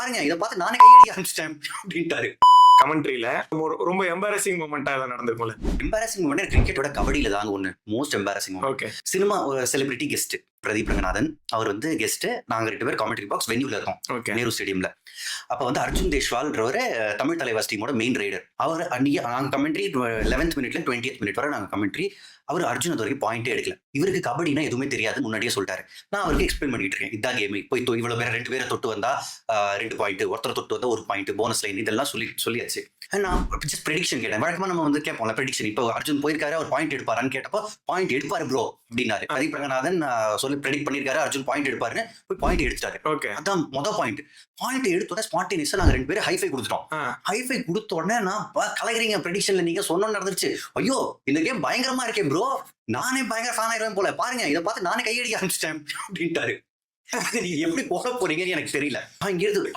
பாருங்க இதை பார்த்து நானே கையடிக்க ஆரம்பிச்சிட்டேன் அப்படின்ட்டாரு. கமெண்ட்ரியில ரொம்ப எம்பாரசிங் மூமெண்டா எல்லாம் நடந்திருக்கும்ல. எம்பாரசிங் மூமெண்ட் கிரிக்கெட்டோட கபடியில தாங்க ஒண்ணு most embarrassing. Okay. Cinema celebrity guest Pradeep Ranganathan அவர் வந்து கெஸ்ட். நாங்க 2 பேர் காமெண்ட்ரி பாக்ஸ் வென்யூல இருக்கோம். ஓகே. நேரு ஸ்டேடியம்ல. அப்ப வந்து அர்ஜுன் தேஷ்வால்ன்றவரு தமிழ் தலைவாஸ் டீமோட மெயின் ரைடர். அவர் அன்னைக்கு நாங்க கமெண்ட்ரி 11th மினிட்ல 20th மினிட் வரை நாங்க கமெண்ட்ரி. அவர் அர்ஜுன் அது வரைக்கும் பாயிண்டே எடுக்கல. இவருக்கு கபடினா எதுவுமே தெரியாது, முன்னாடியே சொல்லிட்டாரு. நான் அவருக்கு எக்ஸ்பிளைன் பண்ணிட்டு இருக்கேன், இதான் கேம், போய் இவ்வளவு பேர் 2 பேரை தொட்டு வந்தா 2 பாயிண்ட், ஒருத்தர் தொட்டு வந்தா 1 பாயிண்ட், போனஸ் லைன் இதெல்லாம் சொல்லியாச்சு. நான் ஜஸ்ட் ப்ரெடிக்ஷன் கேட்டேன். வழக்கமா நம்ம வந்து கேட்போம்ல ப்ரெடிக்ஷன். இப்போ அர்ஜுன் போயிருக்காரு, அவர் பாயிண்ட் எடுப்பாருன்னு கேட்டப்போ பாயிண்ட் எடுப்பாரு ப்ரோ அப்படின்னாரு. பிரதீப் ரங்கநாதன் சொல்லி ப்ரெடிக்ட் பண்ணிருக்காரு அர்ஜுன் பாயிண்ட் எடுப்பாருன்னு. போய் பாயிண்ட் எடுத்துட்டாரு. ஓகே. அதான் பாயிண்ட் எடுத்தோட ஸ்பான்டேனியஸா நாங்க 2 பேரும் ஹைஃபை கொடுத்துட்டோம். ஹைஃபை கொடுத்த உடனே நான் கலகிறீங்க ப்ரெடிக்ஷன்ல நீங்க சொன்னோன்னு நடந்துருச்சு. ஐயோ இந்த கேம் பயங்கரமா இருக்கே ப்ரோ, நானே பயங்கர ஃபேன் ஆயிடுவேன் போல, பாருங்க இதை பார்த்து நானே கையடிக்க ஆரம்பிச்சிட்டேன் அப்படின்ட்டாரு. நீங்க எப்படி போக போறீங்கன்னு எனக்கு தெரியல. இங்கிருந்து